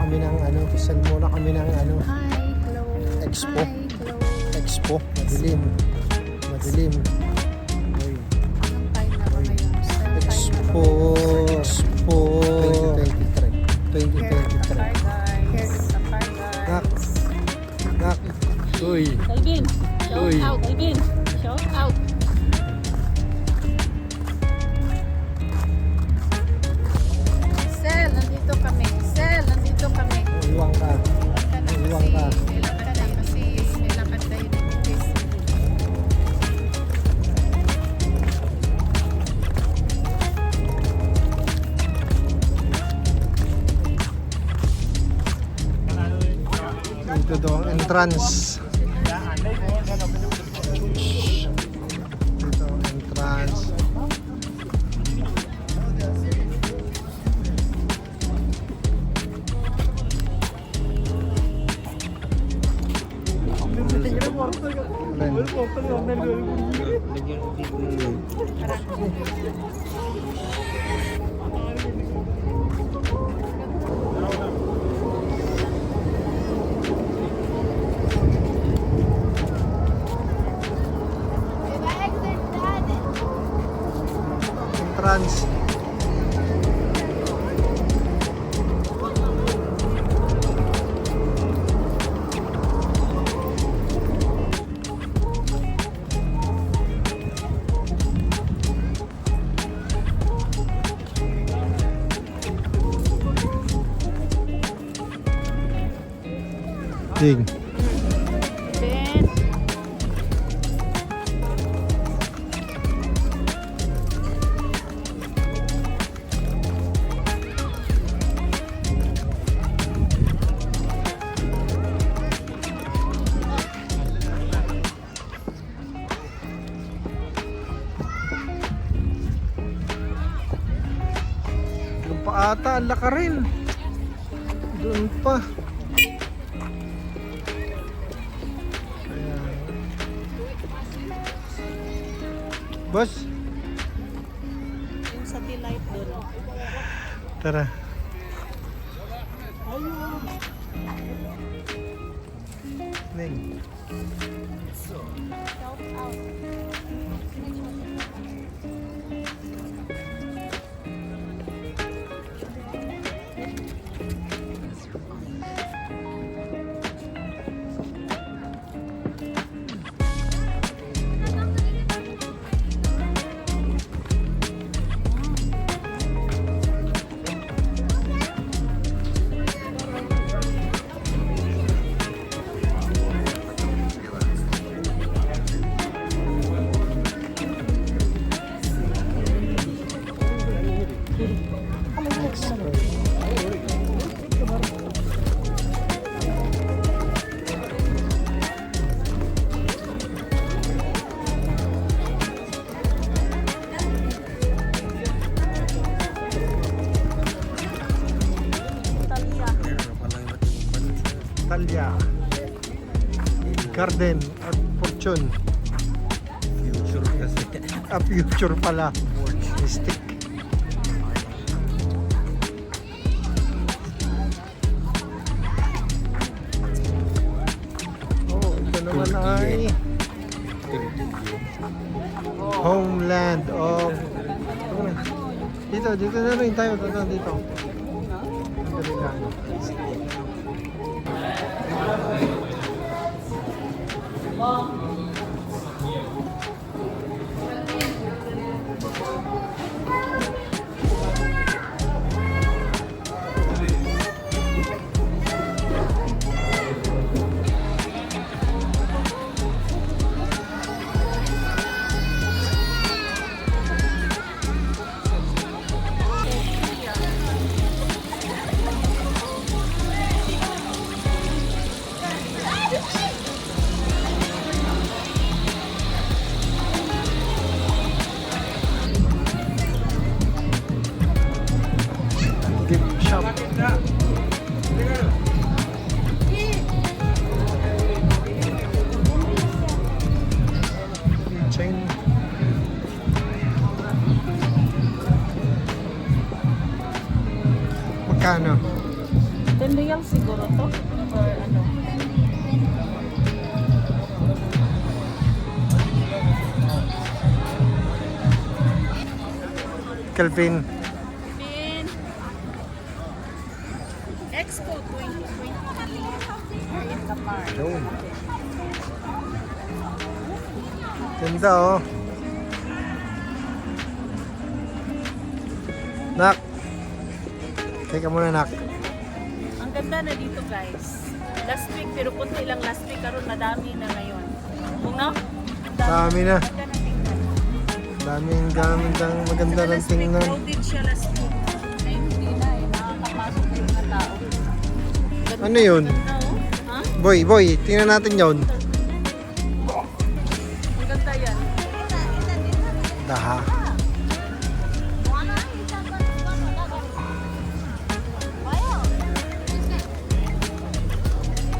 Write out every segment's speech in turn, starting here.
kami ng ano, send muna kami ng ano, Hi, hello. Expo. Hi, hello. Expo, madilim. Madilim. Uy. Anong time na ba ngayon? Expo, Expo 2023. 2023. Here is the car, guys. Nak. Nak. Uy. Alvin, Uy. shout out, Alvin. Shout out. Sel, nandito kami. Sel, nandito kami. Iwang ka. Iwang ka. Nilakad tayo kasi nilakad tayo dito. Ito daw ang entrance. Ito ang entrance. Entrance. Dig. Ben. Doon pa ata, ang laka rin. Doon pa. Ayan. Boss, Yung satellite doon. Oh. tara. Ning. Shout out. Talya. Garden at Fortune. Future kasi. Future pala. Mystic. Oh, ito naman ay Homeland of dito na rin tayo dito. Dito rin lang. siguro to. Or ano. Kelvin. Pin. Expo 2023. Here in the park. Yun. Ganda oh. Nak. Teka muna nak. Ang ganda na dito guys. Last week pero punti lang last week karon madami na ngayon. Kung no? Dami na. Maganda na tingnan. Daming gamit ang maganda ng Last week tingnan. crowded siya last week. Ngayon hindi na eh. Nakakapasok na yung mga tao. Ganda, Ano yun? Ganda oh. Ha? Boy, tingnan natin yon. Ang ganda yan. Daha.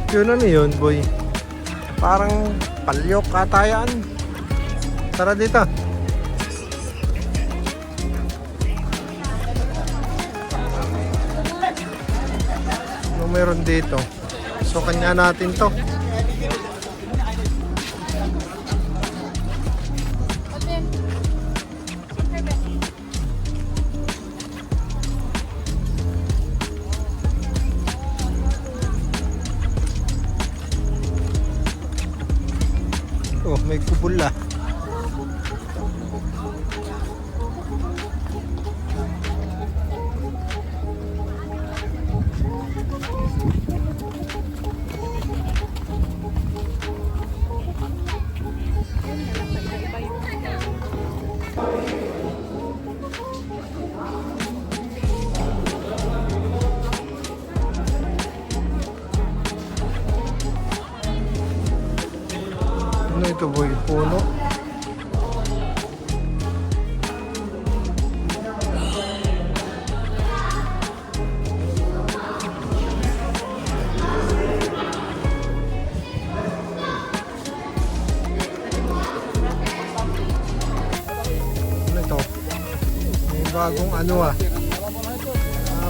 Yun ano yun, boy? Parang palyok katayaan. Tara dito. Ano meron dito? So kanya natin to. Oh, may kubula. Ano ito, boy? Puno? Ano ito? May bagong ano ah.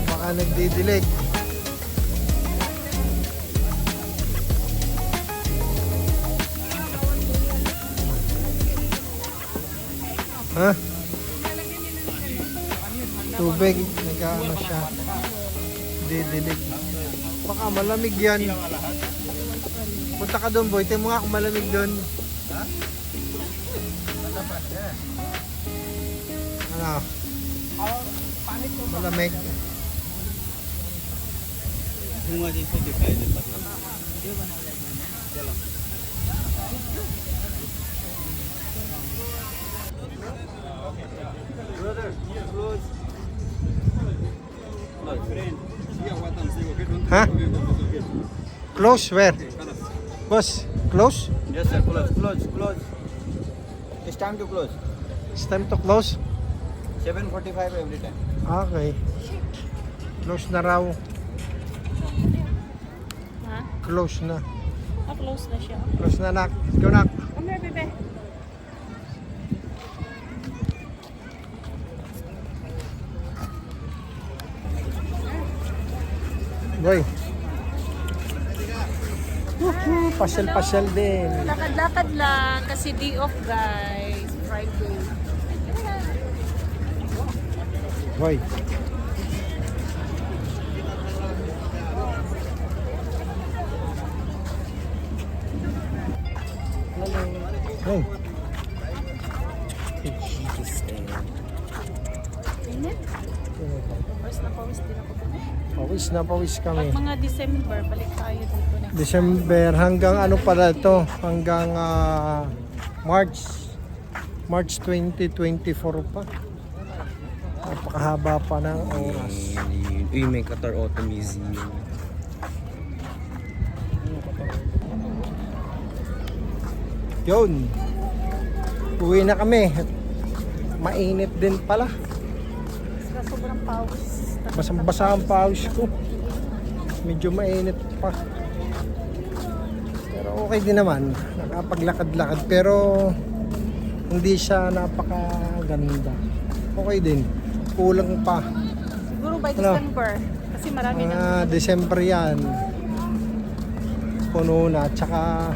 Baka nagdidilig. Ha? Tubig, nagkaano siya. Didilig. Baka malamig yan. Punta ka doon, boy. Tingnan mo nga kung malamig doon. Ano? Malamig. Bunga dito divided pa. Brother, close. My friend. Ha? Close where? Boss, close? Yes sir, close. It's time to close. It's time to close? 7:45 every time. Okay. Close na raw. Ha? Close na. Close na siya. Close na, nak. Let's go, nak. Come here, bebe. Boy. Pasyal-pasyal din. Lakad-lakad lang kasi day off guys. Friday. Boy. Hey. Init? Pawis na pawis din ako dun. Pawis na pawis kami. Pag mga December, balik tayo dito next December hanggang ano pala ito? Hanggang March. March 2024 pa. Napakahaba pa ng oras. Uy, may Qatar Auto Museum. Yun. Uwi na kami. Mainit din pala. Sa sobrang pawis. Basang-basa ang pawis ko. Medyo mainit pa. Pero okay din naman. Nakapaglakad-lakad. Pero hindi siya napakaganda. Okay din. Kulang pa. Siguro by Ano? December. Kasi marami na. December yan. puno na, tsaka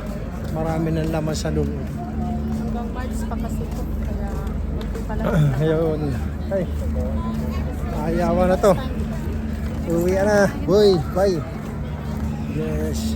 marami ng laman sa loob. Hanggang March pa kasi po. Kaya hindi pa lang. Ayun. Ay. Ayawa na to. Uwi na. Boy, bye. Yes.